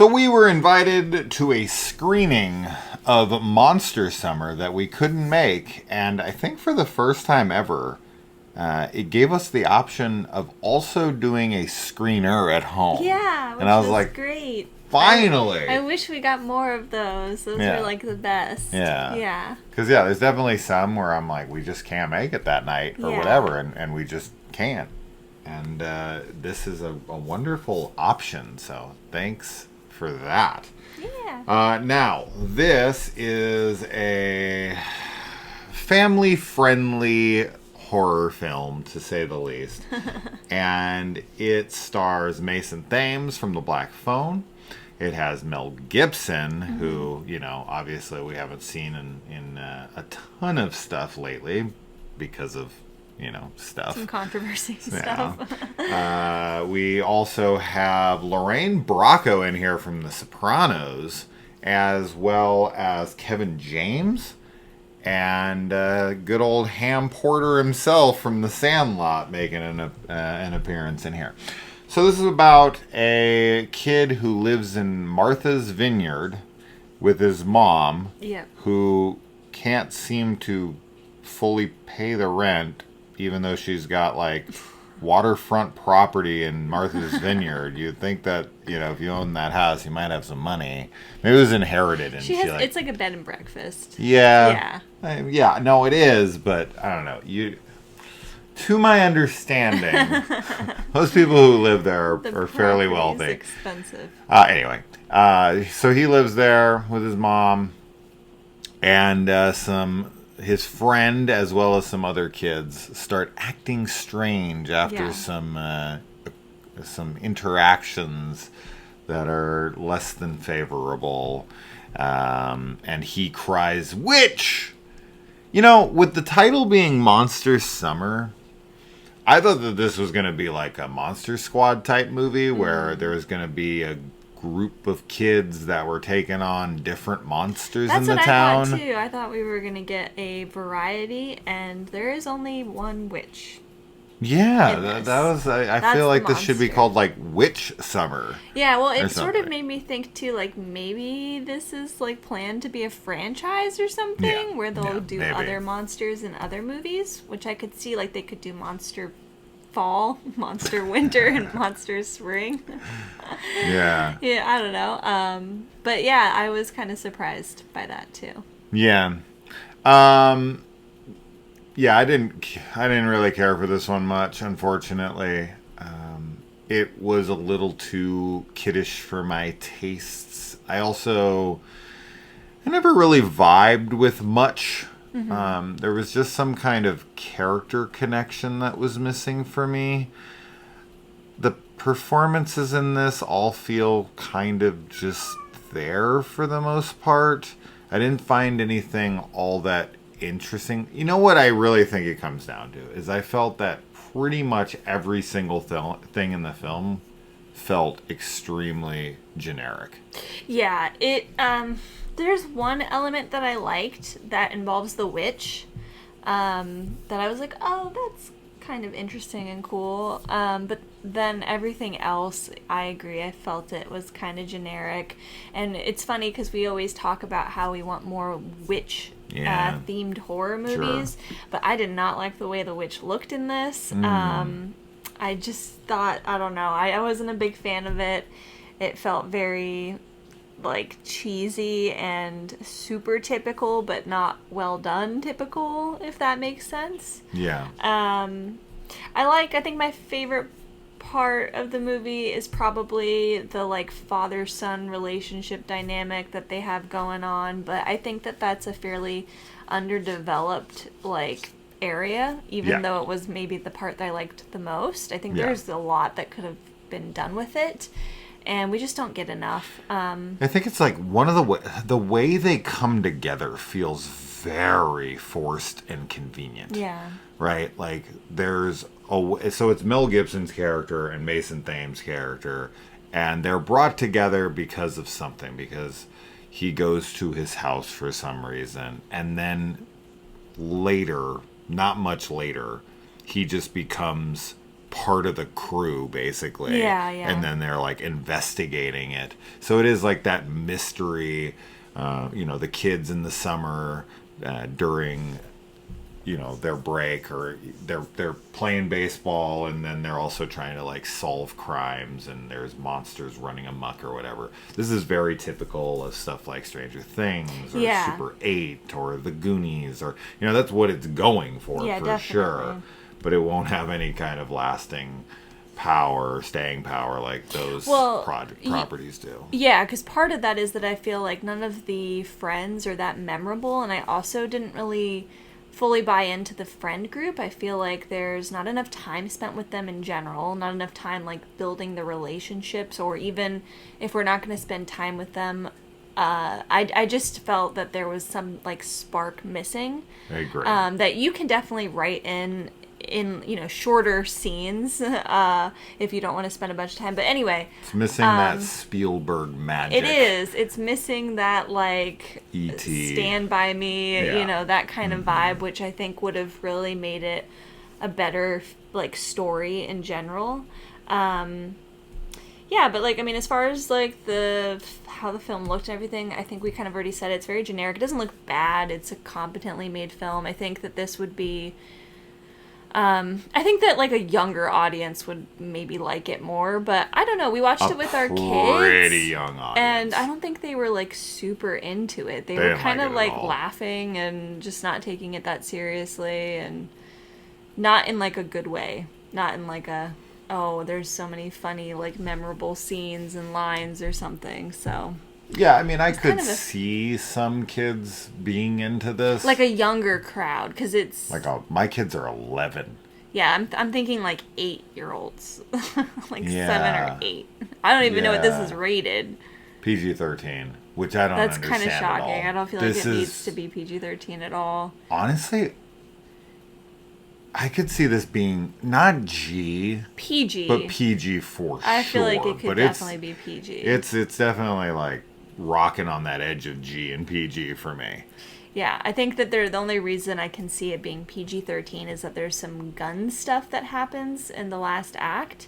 So we were invited to a screening of Monster Summer that we couldn't make, and I think for the first time ever, it gave us the option of also doing a screener at home. Yeah, which and I was was like, great. finally! I wish we got more of those. Those Yeah. were like the best. Yeah. Yeah. Because, there's definitely some where I'm like, we just can't make it that night or Yeah. whatever, and we just can't. And this is a wonderful option, so thanks for that. Yeah. Now, this is a family-friendly horror film, to say the least. And it stars Mason Thames from The Black Phone. It has Mel Gibson, who, obviously we haven't seen in a ton of stuff lately because of, stuff. Some controversy stuff. We also have Lorraine Bracco in here from The Sopranos, as well as Kevin James and good old Ham Porter himself from The Sandlot making an appearance in here. So this is about a kid who lives in Martha's Vineyard with his mom, who can't seem to fully pay the rent, even though she's got like waterfront property in Martha's Vineyard. You'd think that, if you own that house, you might have some money. Maybe it was inherited. And it's like a bed and breakfast. Yeah. Yeah. No, it is, but I don't know. To my understanding, most people who live there are fairly wealthy. It's expensive. Anyway, so he lives there with his mom and his friend, as well as some other kids, start acting strange after some interactions that are less than favorable. And he cries, "Witch!" With the title being Monster Summer, I thought that this was going to be like a Monster Squad type movie where there was going to be a group of kids that were taking on different monsters in the town. That's what I thought too. I thought we were going to get a variety, and there is only one witch. Yeah, that was. I feel like this should be called like Witch Summer. Yeah, well, it sort of made me think too, like maybe this is like planned to be a franchise or something, where they'll do other monsters in other movies, which I could see. Like they could do Monster Fall, Monster Winter, and Monster Spring. Yeah. Yeah, I don't know. But yeah, I was kind of surprised by that too. Yeah. Yeah, I didn't really care for this one much, unfortunately. It was a little too kiddish for my tastes. I never really vibed with much. There was just some kind of character connection that was missing for me. The performances in this all feel kind of just there for the most part. I didn't find anything all that interesting. You know what I really think it comes down to is I felt that pretty much every single thing in the film felt extremely generic. Yeah, there's one element that I liked that involves the witch, that I was like, oh, that's kind of interesting and cool. But then everything else, I agree, I felt it was kind of generic. And it's funny because we always talk about how we want more witch themed horror movies, but I did not like the way the witch looked in this. I just thought, I don't know, I wasn't a big fan of it. It felt very like cheesy and super typical, but not well done typical, if that makes sense. Yeah. I think my favorite part of the movie is probably the like father-son relationship dynamic that they have going on, but I think that that's a fairly underdeveloped like area, even though it was maybe the part that I liked the most. I think there's a lot that could have been done with it, and we just don't get enough. I think it's like one of the way they come together feels very forced and convenient. Yeah. Right? Like so it's Mel Gibson's character and Mason Thames' character, and they're brought together because of something, because he goes to his house for some reason, and then later, not much later, he just becomes part of the crew, basically. Yeah. And then they're like investigating it. So it is like that mystery, the kids in the summer during, their break, or they're playing baseball, and then they're also trying to like solve crimes, and there's monsters running amok or whatever. This is very typical of stuff like Stranger Things or Super 8 or The Goonies, or that's what it's going for definitely. sure. But it won't have any kind of lasting power or staying power like those properties do. Yeah, because part of that is that I feel like none of the friends are that memorable, and I also didn't really fully buy into the friend group. I feel like there's not enough time spent with them in general, not enough time like building the relationships, or even if we're not going to spend time with them, I just felt that there was some like spark missing. I agree. That you can definitely write in shorter scenes if you don't want to spend a bunch of time. But anyway, it's missing that Spielberg magic. It is. It's missing that like E.T. Stand By Me, that kind of vibe, which I think would have really made it a better like story in general. But like, I mean, as far as like how the film looked and everything, I think we kind of already said it's very generic. It doesn't look bad. It's a competently made film. I think that this would be I think that like a younger audience would maybe like it more, but I don't know. We watched it with our kids. Pretty young audience. And I don't think they were like super into it. They were kind of like laughing and just not taking it that seriously, and not in like a good way. Not in like there's so many funny like memorable scenes and lines or something. So yeah, I mean, I could see some kids being into this. Like a younger crowd, because it's... Like, my kids are 11. Yeah, I'm thinking like 8-year-olds. Like 7 or 8. I don't even know what this is rated. PG-13, which I don't understand. That's kind of shocking. At all. I don't feel like it needs to be PG-13 at all. Honestly, I could see this being not G, PG, but PG for sure. I feel like it could definitely be PG. It's definitely like rocking on that edge of G and PG for me. Yeah, I think that the only reason I can see it being PG-13 is that there's some gun stuff that happens in the last act.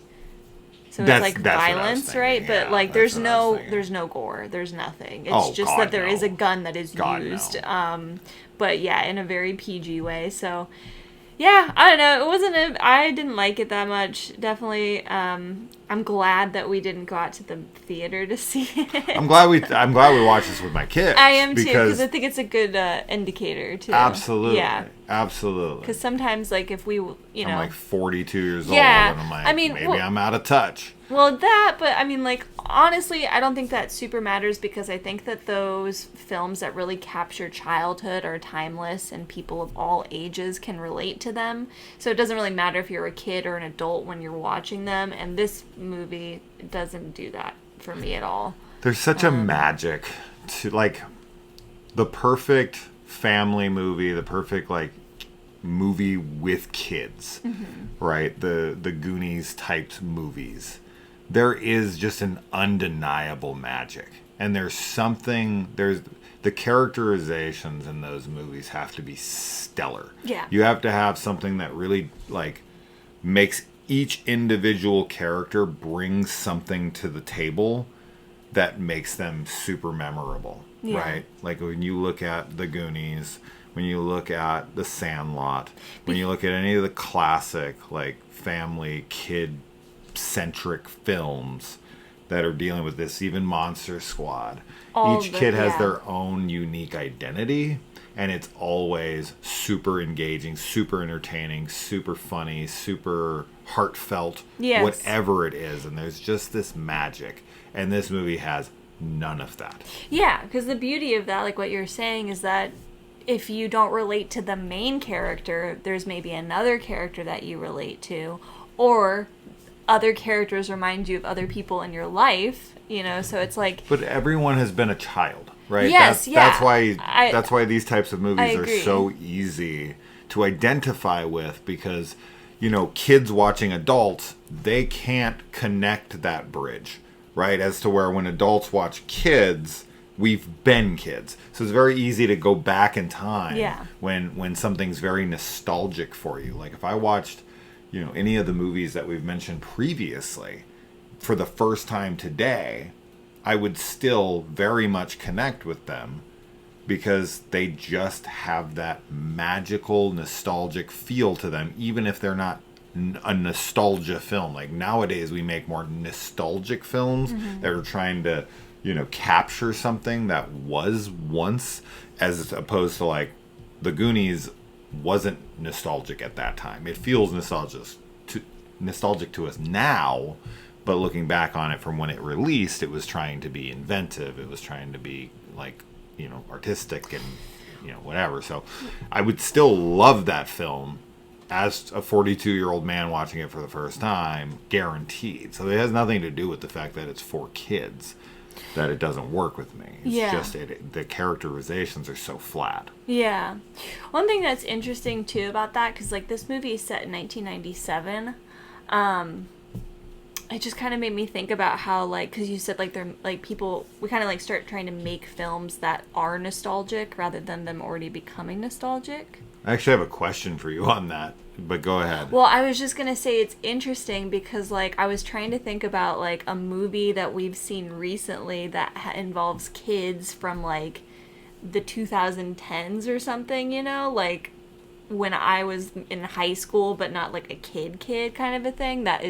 So it's like violence, right? Yeah, but like there's no gore, there's nothing. It's just that there is a gun that is used. No. But yeah, in a very PG way. So yeah, I don't know. I didn't like it that much. Definitely, I'm glad that we didn't go out to the theater to see it. I'm glad we watched this with my kids. I am too, because I think it's a good indicator too. Absolutely. Yeah. Absolutely. Because sometimes, like, if we, I'm like 42 years old, and I'm like, maybe I'm out of touch. Well, but I mean, like, honestly, I don't think that super matters, because I think that those films that really capture childhood are timeless, and people of all ages can relate to them. So it doesn't really matter if you're a kid or an adult when you're watching them, and this movie doesn't do that for me at all. There's such a magic to, like, the perfect family movie, the perfect, like, movie with kids, right? The Goonies typed movies. There is just an undeniable magic, and there's the characterizations in those movies have to be stellar. Yeah, you have to have something that really like makes each individual character bring something to the table that makes them super memorable, right? Like when you look at the Goonies, when you look at The Sandlot, when you look at any of the classic like family kid centric films that are dealing with this, even Monster Squad, each kid has their own unique identity, and it's always super engaging, super entertaining, super funny, super heartfelt, whatever it is, and there's just this magic, and this movie has none of that. Yeah, because the beauty of that, like what you're saying, is that if you don't relate to the main character, there's maybe another character that you relate to, or other characters remind you of other people in your life, so it's like... But everyone has been a child, right? Yes, that's why these types of movies are so easy to identify with, because, kids watching adults, they can't connect that bridge, right? As to where when adults watch kids, we've been kids. So it's very easy to go back in time when something's very nostalgic for you. Like if I watched... any of the movies that we've mentioned previously, for the first time today, I would still very much connect with them because they just have that magical, nostalgic feel to them, even if they're not a nostalgia film. Like nowadays we make more nostalgic films that are trying to, capture something that was once, as opposed to like The Goonies wasn't nostalgic at that time. It feels nostalgic to us now, but looking back on it from when it released, it was trying to be inventive. It was trying to be like, artistic and, whatever. So I would still love that film as a 42-year-old man watching it for the first time, guaranteed. So it has nothing to do with the fact that it's for kids, that it doesn't work with me. It's just the characterizations are so flat. Yeah. One thing that's interesting, too, about that, because, like, this movie is set in 1997, it just kind of made me think about how, like, because you said, like, they're, like, people, we kind of, like, start trying to make films that are nostalgic rather than them already becoming nostalgic. I actually have a question for you on that, but go ahead. Well, I was just going to say it's interesting because, like, I was trying to think about, like, a movie that we've seen recently that involves kids from, like, the 2010s or something, like, when I was in high school, but not, like, a kid kind of a thing that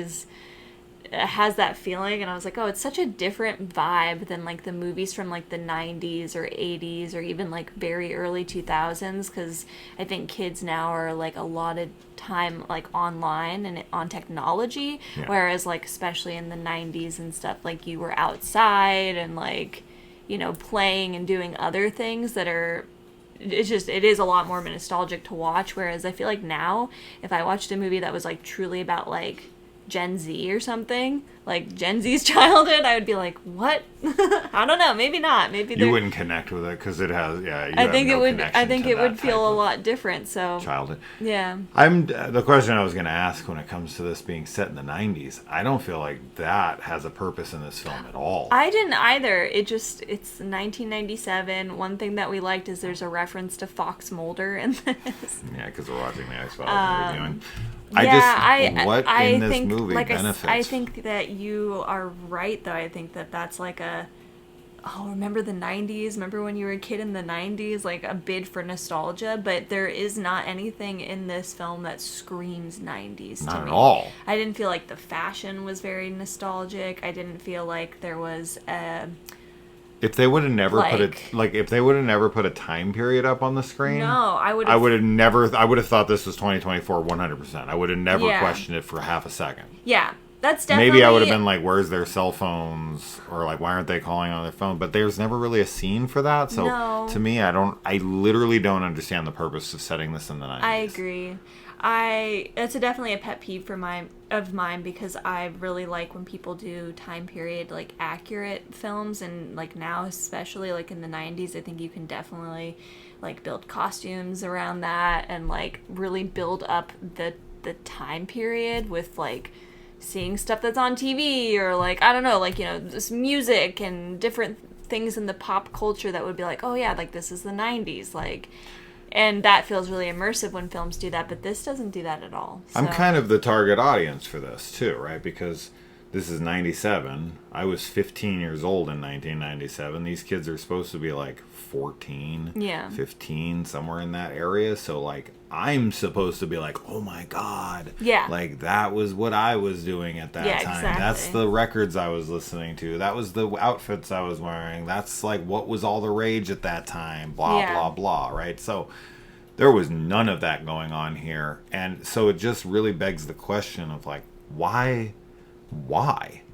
has that feeling. And I was like, oh, it's such a different vibe than like the movies from like the 90s or 80s or even like very early 2000s, because I think kids now are like a lot of time like online and on technology, whereas like especially in the 90s and stuff, like you were outside and like playing and doing other things that are, it is a lot more nostalgic to watch. Whereas I feel like now if I watched a movie that was like truly about like Gen Z or something, like Gen Z's childhood, I would be like, what? I don't know, maybe not. Maybe you wouldn't connect with it because it has, I think it would feel a lot different. So childhood. Yeah. The question I was going to ask when it comes to this being set in the 90s, I don't feel like that has a purpose in this film at all. I didn't either. It's 1997. One thing that we liked is there's a reference to Fox Mulder in this. Yeah, because we're watching the X-Files reviewing. In this movie benefits? I think that you are right, though. I think that that's like remember the 90s? Remember when you were a kid in the 90s? Like a bid for nostalgia, but there is not anything in this film that screams 90s to me. Not at all. I didn't feel like the fashion was very nostalgic. I didn't feel like there was if they would have never put a time period up on the screen, no, I would have thought this was 2024 100%. I would have never questioned it for half a second. Yeah. That's definitely... Maybe I would have been like, where's their cell phones? Or like, why aren't they calling on their phone? But there's never really a scene for that. So to me, I literally don't understand the purpose of setting this in the 90s. I agree. That's definitely a pet peeve of mine because I really like when people do time period like accurate films, and like now especially like in the 90s, I think you can definitely like build costumes around that and like really build up the time period with like seeing stuff that's on TV or like, I don't know, like, this music and different things in the pop culture that would be like, oh yeah, like this is the 90s, like, and that feels really immersive when films do that, but this doesn't do that at all. So. I'm kind of the target audience for this too, right? Because this is 97. I was 15 years old in 1997. These kids are supposed to be like 14, 15, somewhere in that area. So like I'm supposed to be like, oh my God. Yeah. Like that was what I was doing at that time. Exactly. That's the records I was listening to. That was the outfits I was wearing. That's like what was all the rage at that time. Blah, blah, blah. Right? So there was none of that going on here. And so it just really begs the question of like, why?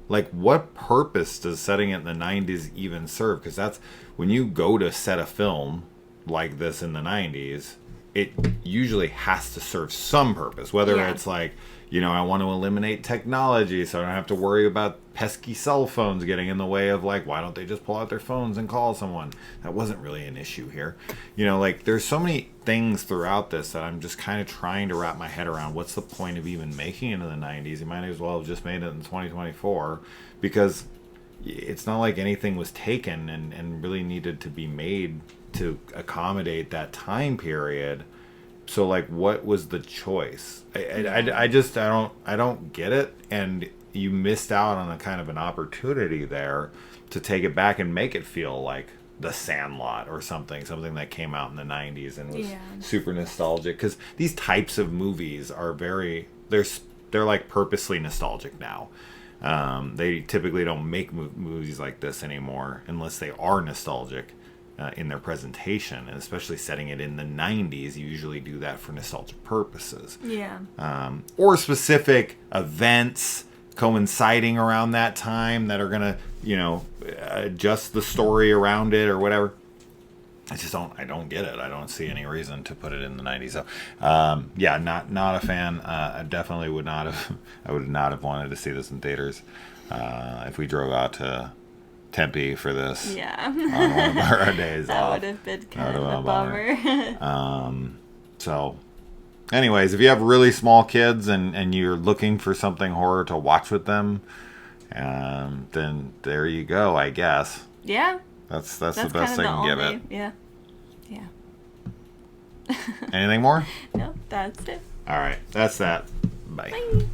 Like, what purpose does setting it in the 90s even serve? Because that's when you go to set a film like this in the 90s, it usually has to serve some purpose. Whether it's like, I want to eliminate technology so I don't have to worry about pesky cell phones getting in the way of like, why don't they just pull out their phones and call someone? That wasn't really an issue here. Like there's so many things throughout this that I'm just kind of trying to wrap my head around. What's the point of even making it in the 90s? You might as well have just made it in 2024 because it's not like anything was taken and really needed to be made to accommodate that time period. So like, what was the choice? I don't get it. And you missed out on a kind of an opportunity there to take it back and make it feel like The Sandlot or something that came out in the 90s and was super nostalgic. Because these types of movies are they're like purposely nostalgic now. They typically don't make movies like this anymore unless they are nostalgic in their presentation, and especially setting it in the 90s. You usually do that for nostalgic purposes. Yeah. Or specific events coinciding around that time that are going to, adjust the story around it or whatever. I don't get it. I don't see any reason to put it in the 90s. So, not a fan. I definitely would not have wanted to see this in theaters if we drove out to Tempe for this. Yeah. On one of our days that off. would have been kind of a bummer. So, anyways, if you have really small kids and you're looking for something horror to watch with them, then there you go, I guess. Yeah. That's the best I can give it. Yeah. Anything more? No, that's it. All right. That's that. Bye. Bye.